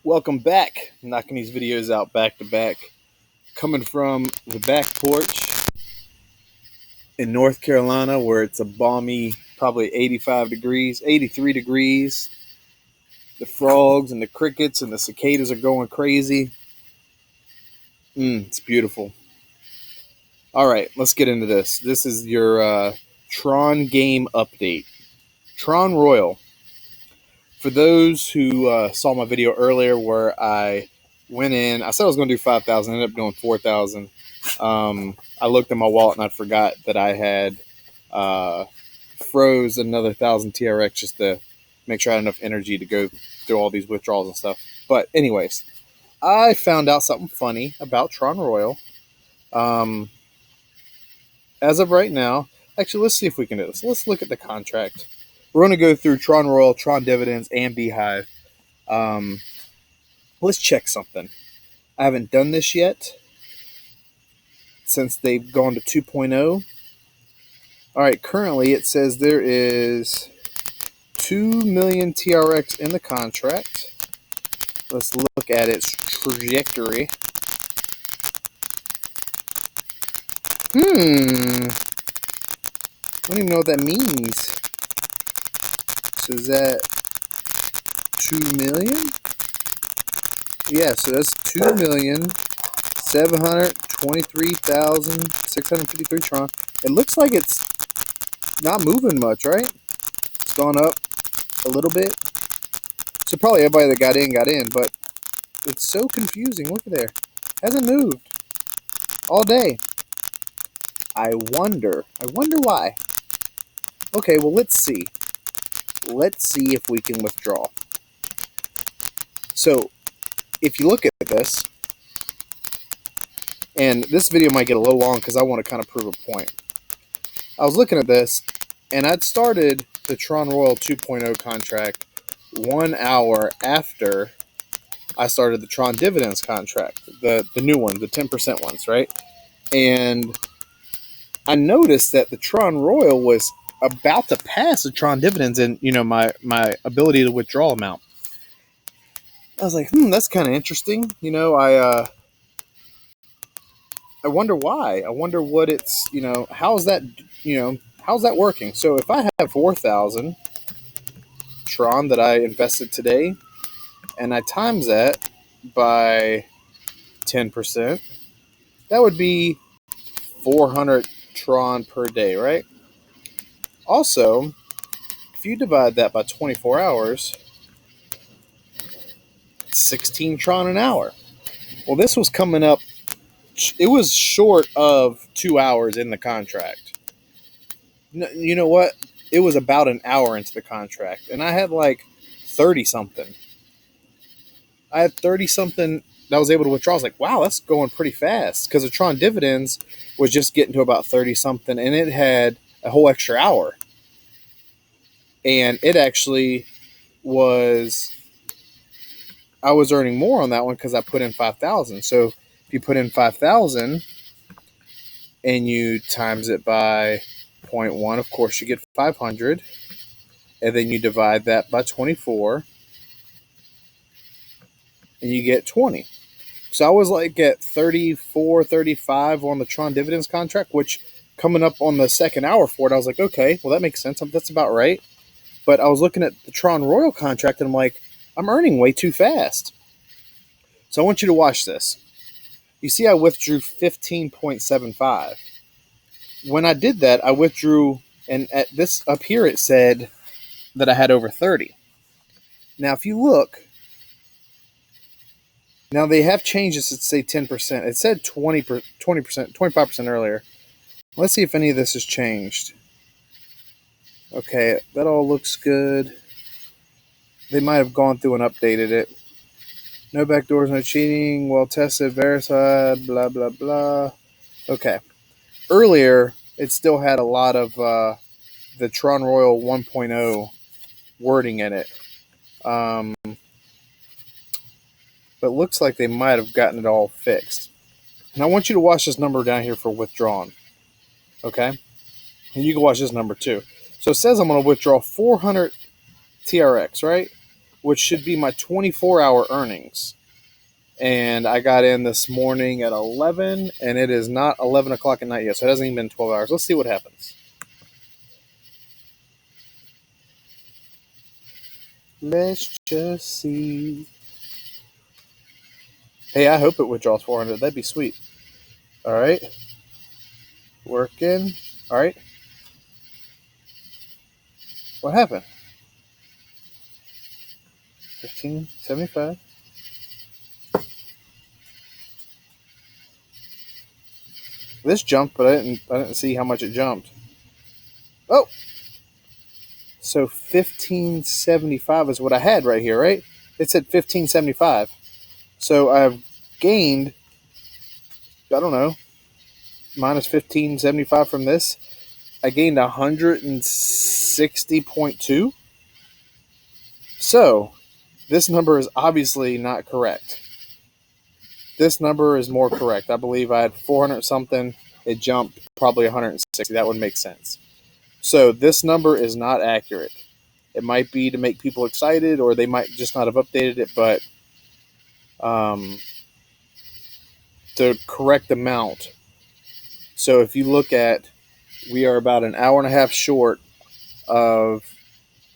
Welcome back. I'm knocking these videos out back to back. Coming from the back porch in North Carolina where it's a balmy, probably 85 degrees, 83 degrees. The frogs and the crickets and the cicadas are going crazy. It's beautiful. All right, let's get into this. This is your Tron game update. Tron Royal. For those who saw my video earlier where I went in, I said I was going to do 5,000, ended up doing 4,000. I looked at my wallet and I forgot that I had froze another 1,000 TRX just to make sure I had enough energy to go through all these withdrawals and stuff. But anyways, I found out something funny about Tron Royal. As of right now, actually, let's see if we can do this. Let's look at the contract. We're going to go through Tron Royal, Tron Dividends, and Beehive. Let's check something. I haven't done this yet since they've gone to 2.0. All right, currently it says there is 2 million TRX in the contract. Let's look at its trajectory. I don't even know what that means. So is that 2 million? Yeah, so that's 2,723,653 Tron. It looks like it's not moving much, right? It's gone up a little bit. So probably everybody that got in, but it's so confusing. Look at there. Hasn't moved all day. I wonder why. Okay, well, let's see. Let's see if we can withdraw. So, if you look at this, and this video might get a little long because I want to kind of prove a point. I was looking at this, and I'd started the Tron Royal 2.0 contract 1 hour after I started the Tron Dividends contract, the new one, the 10% ones, right? And I noticed that the Tron Royal was about to pass the Tron Dividends in, my ability to withdraw amount. I was like, that's kind of interesting. I wonder why. I wonder what it's, how's that working? So if I have 4,000 Tron that I invested today, and I times that by 10%, that would be 400 Tron per day, right? Also, if you divide that by 24 hours, 16 Tron an hour. Well, this was coming up. It was short of 2 hours in the contract. You know what? It was about an hour into the contract, and I had like 30-something. I had 30-something that I was able to withdraw. I was like, wow, that's going pretty fast, because the Tron Dividends was just getting to about 30-something, and it had a whole extra hour. And it actually was, I was earning more on that one because I put in 5,000. So if you put in 5,000 and you times it by 0.1, of course you get 500, and then you divide that by 24 and you get 20. So I was like at 34, 35 on the Tron Dividends contract, which coming up on the second hour for it, I was like, okay, well, that makes sense. That's about right. But I was looking at the Tron Royal contract, and I'm like, I'm earning way too fast. So I want you to watch this. You see I withdrew 15.75. When I did that, I withdrew, and at this up here it said that I had over 30. Now, if you look, now they have changed this to say 10%. It said 20%, 25% earlier. Let's see if any of this has changed. Okay, that all looks good. They might have gone through and updated it. No backdoors, no cheating, well tested, verified, blah, blah, blah. Okay. Earlier, it still had a lot of the Tron Royal 1.0 wording in it. But it looks like they might have gotten it all fixed. And I want you to watch this number down here for withdrawn. Okay? And you can watch this number too. So it says I'm going to withdraw 400 TRX, right? which should be my 24-hour earnings. And I got in this morning at 11, and it is not 11 o'clock at night yet, so it hasn't even been 12 hours. Let's see what happens. Let's just see. Hey, I hope it withdraws 400. That'd be sweet. All right. Working. All right. What happened? 1575. This jumped, but I didn't see how much it jumped. Oh. So 1575 is what I had right here, right? It said 1575. So I've gained, I don't know, minus 1575 from this. I gained 160.2. So this number is obviously not correct. This number is more correct. I believe I had 400 something. It jumped probably 160. That would make sense. So this number is not accurate. It might be to make people excited, or they might just not have updated it, but the correct amount. So if you look at, we are about an hour and a half short of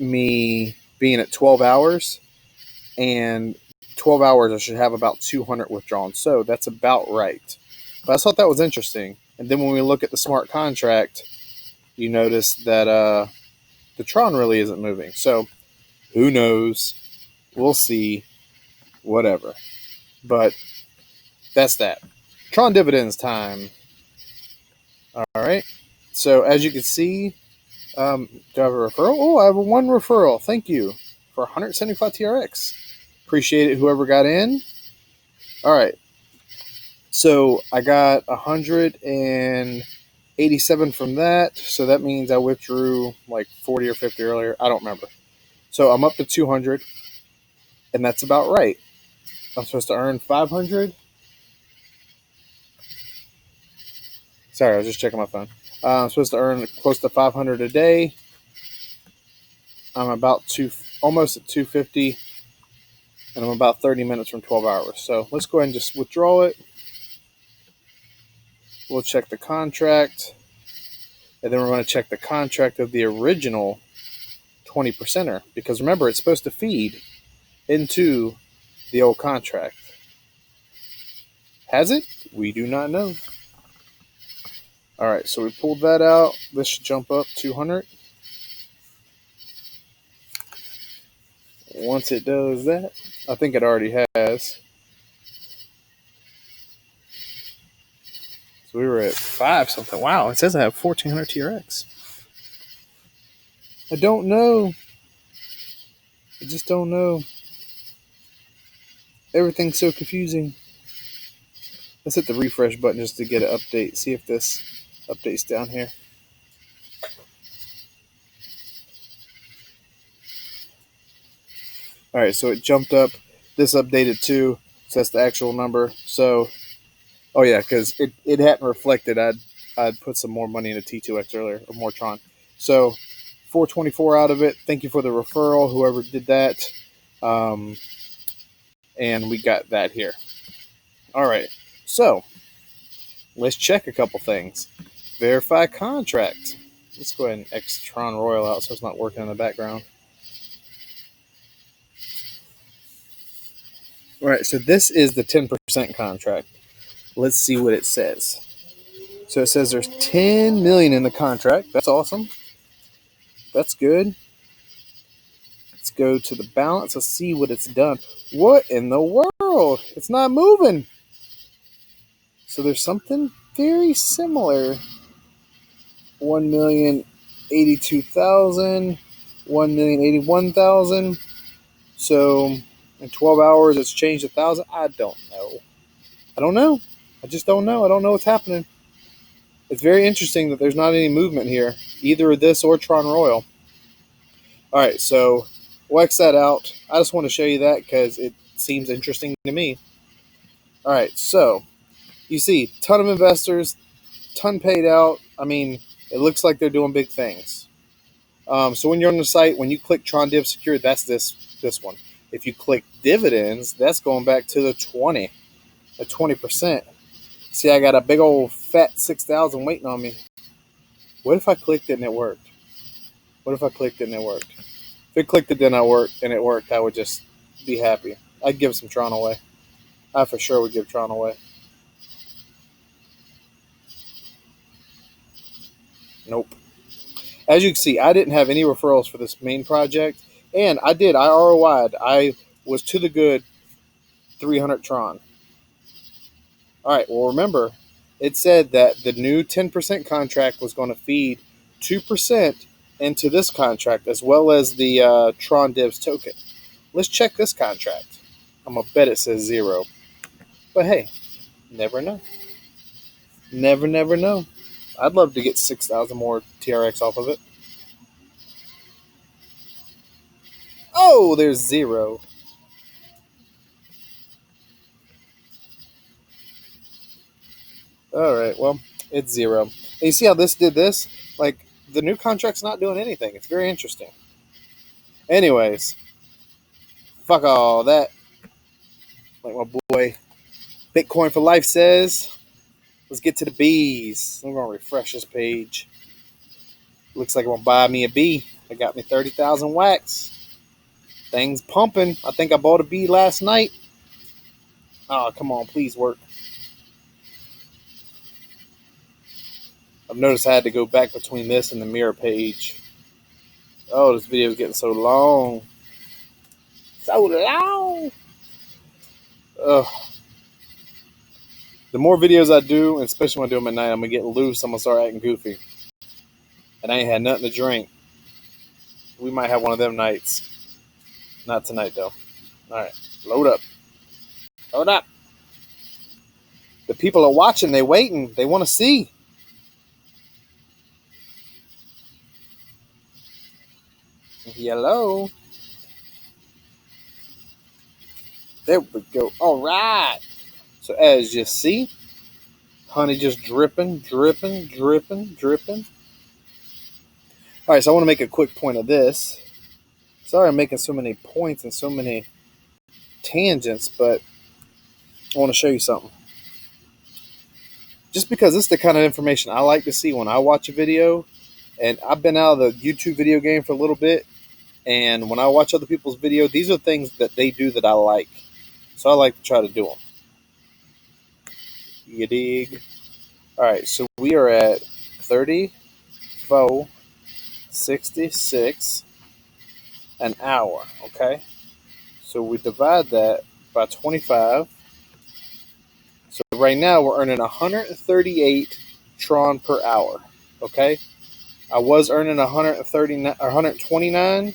me being at 12 hours, and 12 hours I should have about 200 withdrawn. So that's about right. But I thought that was interesting. And then when we look at the smart contract, you notice that the Tron really isn't moving. So who knows? We'll see. Whatever. But that's that. Tron Dividends time. All right. So as you can see, do I have a referral? Oh, I have one referral. Thank you for 175 TRX. Appreciate it, whoever got in. All right. So I got 187 from that. So that means I withdrew like 40 or 50 earlier. I don't remember. So I'm up to 200, and that's about right. I'm supposed to earn 500. Sorry, I was just checking my phone. I'm supposed to earn close to 500 a day. I'm about almost at 250, and I'm about 30 minutes from 12 hours. So let's go ahead and just withdraw it. We'll check the contract, and then we're going to check the contract of the original 20%er, because remember, it's supposed to feed into the old contract. Has it? We do not know. All right, so we pulled that out. This should jump up 200. Once it does that, I think it already has. So we were at 5 something. Wow, it says I have 1400 TRX. I don't know. I just don't know. Everything's so confusing. Let's hit the refresh button just to get an update. See if this updates down here. All right, so it jumped up. This updated too. So that's the actual number. So, oh yeah, because it hadn't reflected. I'd put some more money into T2X earlier, or more Tron. So 424 out of it. Thank you for the referral, whoever did that. And we got that here. All right, so let's check a couple things. Verify contract. Let's go ahead and X Tron Royal out so it's not working in the background. All right, so this is the 10% contract. Let's see what it says. So it says there's 10 million in the contract. That's awesome. That's good. Let's go to the balance. Let's see what it's done. What in the world? It's not moving. So there's something very similar. 1,082,000, 1,081,000. So in 12 hours, it's changed 1,000. I don't know. I don't know. I just don't know. I don't know what's happening. It's very interesting that there's not any movement here, either this or Tron Royal. All right, so we'll X that out. I just want to show you that because it seems interesting to me. All right, so you see, ton of investors, ton paid out. I mean, it looks like they're doing big things. So when you're on the site, when you click Tron Div Secure, that's this one. If you click dividends, that's going back to the 20%. See, I got a big old fat 6,000 waiting on me. What if I clicked it and it worked? What if I clicked it and it worked? If it clicked it and it worked, I would just be happy. I'd give some Tron away. I for sure would give Tron away. Nope. As you can see, I didn't have any referrals for this main project, and I ROI'd. I was to the good 300 Tron. All right, well, remember, it said that the new 10% contract was going to feed 2% into this contract, as well as the Tron Divs token. Let's check this contract. I'm going to bet it says 0. But hey, never know. Never know. I'd love to get 6,000 more TRX off of it. Oh, there's 0. All right, well, it's 0. And you see how this did this? Like, the new contract's not doing anything. It's very interesting. Anyways, fuck all that. Like my boy Bitcoin for Life says, let's get to the bees. I'm going to refresh this page. Looks like I'm going to buy me a bee. They got me 30,000 wax. Things pumping. I think I bought a bee last night. Oh, come on, please work. I've noticed I had to go back between this and the mirror page. Oh, this video is getting so long. So long. Ugh. The more videos I do, especially when I do them at night, I'm going to get loose. I'm going to start acting goofy. And I ain't had nothing to drink. We might have one of them nights. Not tonight, though. All right. Load up. Load up. The people are watching. They waiting. They want to see. Hello. There we go. All right. So as you see, honey just dripping. All right, so I want to make a quick point of this. Sorry I'm making so many points and so many tangents, but I want to show you something. Just because this is the kind of information I like to see when I watch a video, and I've been out of the YouTube video game for a little bit, and when I watch other people's video, these are things that they do that I like. So I like to try to do them. You dig? All right, so we are at 34.66 an hour, okay? So we divide that by 25. So right now we're earning 138 Tron per hour, okay? I was earning 129.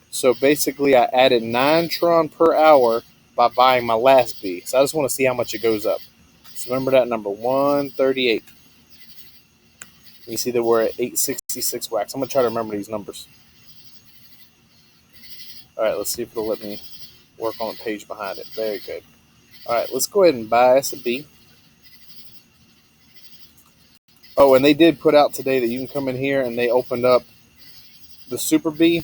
So basically I added 9 Tron per hour by buying my last bee. So I just want to see how much it goes up. So remember that number, 138. You see that we're at 866 wax. I'm going to try to remember these numbers. All right, let's see if it'll let me work on the page behind it. Very good. All right, let's go ahead and buy us a bee. Oh, and they did put out today that you can come in here and they opened up the super bee.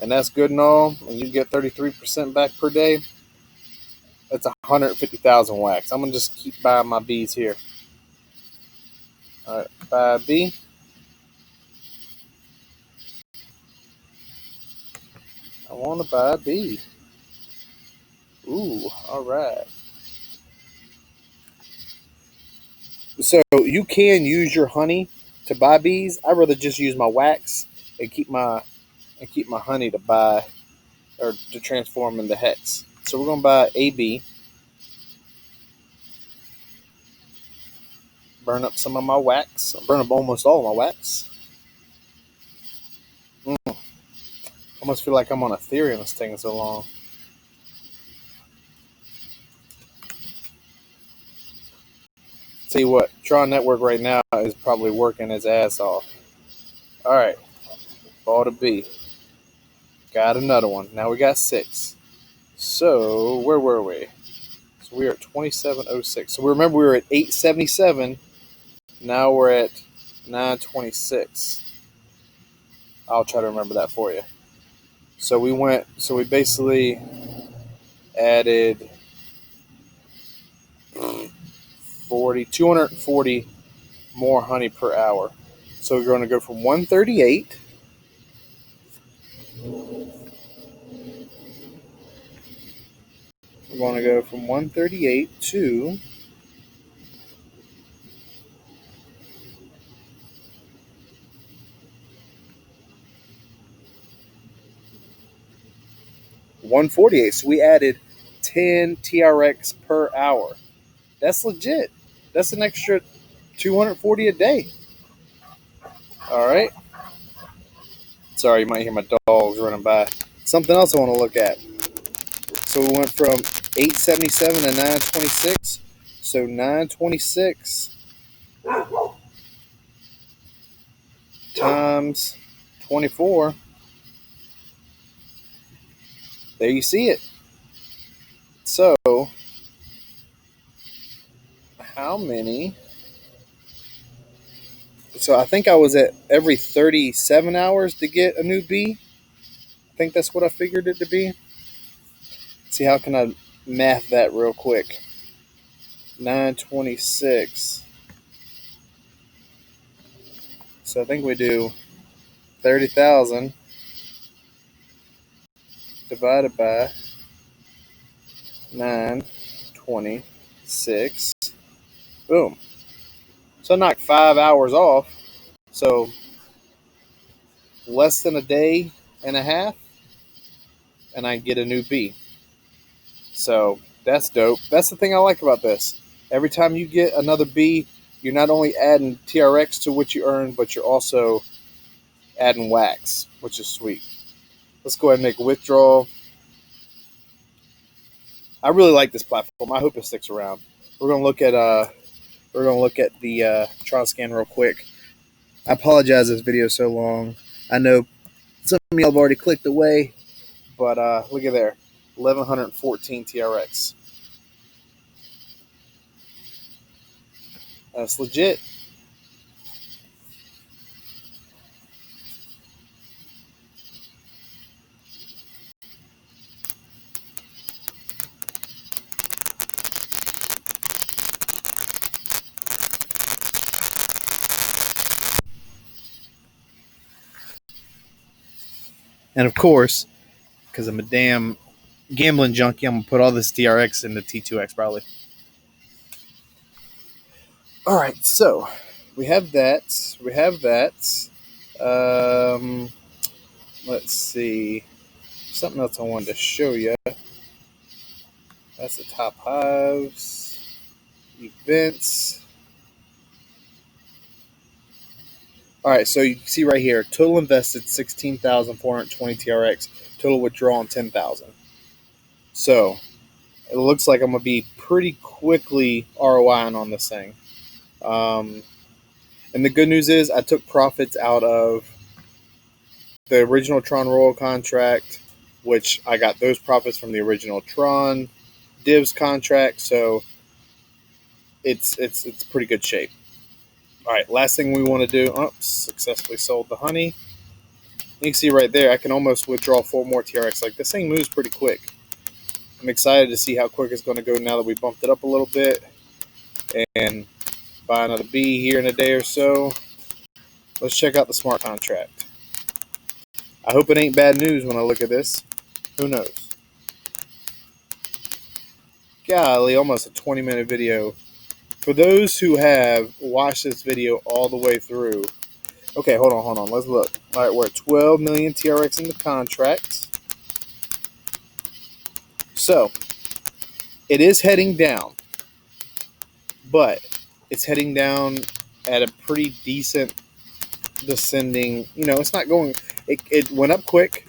And that's good and all. And you get 33% back per day. That's 150,000 wax. I'm going to just keep buying my bees here. All right, buy a bee. I want to buy a bee. Ooh, all right. So you can use your honey to buy bees. I'd rather just use my wax and keep my honey to buy or to transform into hex. So we're going to buy a bee. Burn up some of my wax. Burn up almost all of my wax. I almost feel like I'm on Ethereum. It's taking so long. Tell you what, Tron Network right now is probably working its ass off. All right, bought a bee. Got another one. Now we got 6. So where were we? So we are at 2706. So remember we were at 877. Now we're at 926. I'll try to remember that for you. So we basically added 240 more honey per hour. So we're going to go from 138. We're going to go from 138 to 148. So we added 10 TRX per hour. That's legit. That's an extra 240 a day. All right. Sorry, you might hear my dogs running by. Something else I want to look at. So we went from 877 to 926. So 926 times 24. There you see it. So how many? So I think I was at every 37 hours to get a new bee. I think that's what I figured it to be. See, how can I math that real quick? 926. So I think we do 30,000 divided by 926. Boom. So I knocked 5 hours off. So less than a day and a half, and I get a new bee. So that's dope. That's the thing I like about this. Every time you get another bee, you're not only adding TRX to what you earn, but you're also adding wax, which is sweet. Let's go ahead and make a withdrawal. I really like this platform. I hope it sticks around. We're gonna look at the Tron scan real quick. I apologize this video is so long. I know some of y'all have already clicked away, but look at there, 1114 TRX. That's legit. And of course, because I'm a damn gambling junkie, I'm gonna put all this TRX into T2X probably. All right, so we have that. Let's see. Something else I wanted to show you. That's the top hives, events. All right, so you can see right here, total invested 16,420 TRX, total withdrawal 10,000. So it looks like I'm gonna be pretty quickly ROIing on this thing. And the good news is I took profits out of the original Tron Royal contract, which I got those profits from the original Tron Divs contract, so it's pretty good shape. All right, last thing we want to do. Oh, successfully sold the honey. You can see right there, I can almost withdraw 4 more TRX. Like, this thing moves pretty quick. I'm excited to see how quick it's going to go now that we bumped it up a little bit. And buy another bee here in a day or so. Let's check out the smart contract. I hope it ain't bad news when I look at this. Who knows? Golly, almost a 20-minute video. For those who have watched this video all the way through. Okay, hold on. Let's look. All right, we're at 12 million TRX in the contract. So, it is heading down. But it's heading down at a pretty decent descending. It's not going. It went up quick.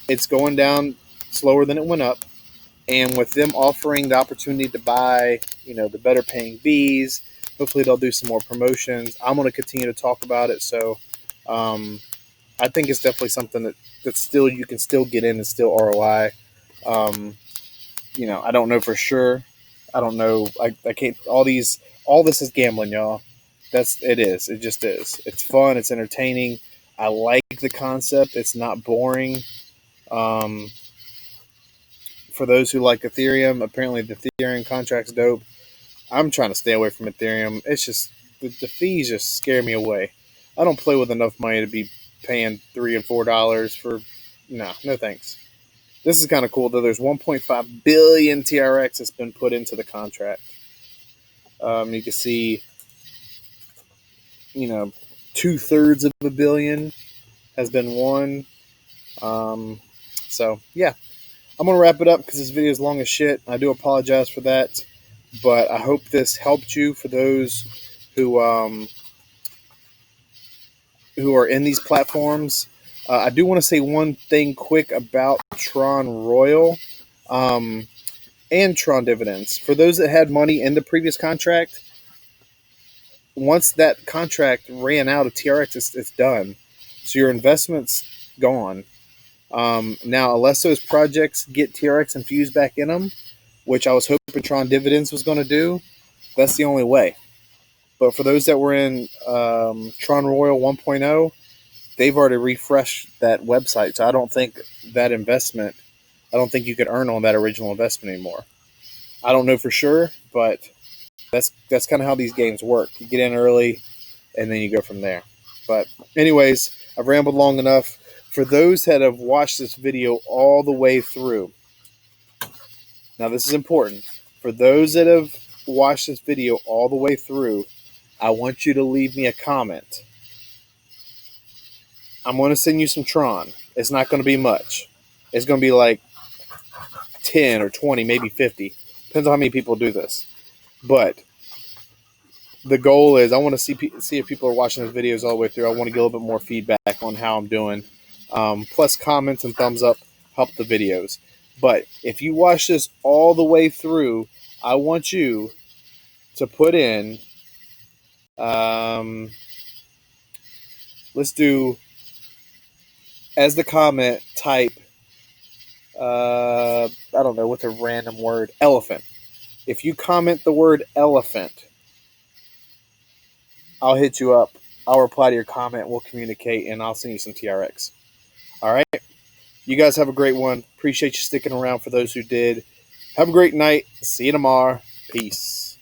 It's going down slower than it went up. And with them offering the opportunity to buy, the better paying bees, hopefully they'll do some more promotions. I'm going to continue to talk about it. So I think it's definitely something that still you can still get in and still ROI. I don't know for sure. I don't know. I can't. All this is gambling, y'all. It is. It just is. It's fun. It's entertaining. I like the concept. It's not boring. Um, for those who like Ethereum, apparently the Ethereum contract's dope. I'm trying to stay away from Ethereum. It's just the fees just scare me away. I don't play with enough money to be paying $3 and $4 for. No thanks. This is kind of cool though. There's 1.5 billion TRX that's been put into the contract. You can see, 2/3 of a billion has been won. So yeah, I'm gonna wrap it up because this video is long as shit. I do apologize for that, but I hope this helped you. For those who are in these platforms, I do want to say one thing quick about Tron Royal and Tron Dividends. For those that had money in the previous contract, once that contract ran out of TRX, it's done. So your investment's gone. Now, unless those projects get TRX infused back in them, which I was hoping Tron Dividends was going to do, that's the only way. But for those that were in Tron Royal 1.0, they've already refreshed that website. So I don't think that investment, I don't think you could earn on that original investment anymore. I don't know for sure, but that's kind of how these games work. You get in early, and then you go from there. But anyways, I've rambled long enough. For those that have watched this video all the way through, now this is important. For those that have watched this video all the way through, I want you to leave me a comment. I'm going to send you some Tron. It's not going to be much. It's going to be like 10 or 20, maybe 50. Depends on how many people do this. But the goal is I want to see if people are watching these videos all the way through. I want to get a little bit more feedback on how I'm doing. Plus comments and thumbs up help the videos. But if you watch this all the way through, I want you to put in, let's do, as the comment, type, I don't know, what's a random word? Elephant. If you comment the word elephant, I'll hit you up. I'll reply to your comment. We'll communicate, and I'll send you some TRX. All right? You guys have a great one. Appreciate you sticking around for those who did. Have a great night. See you tomorrow. Peace.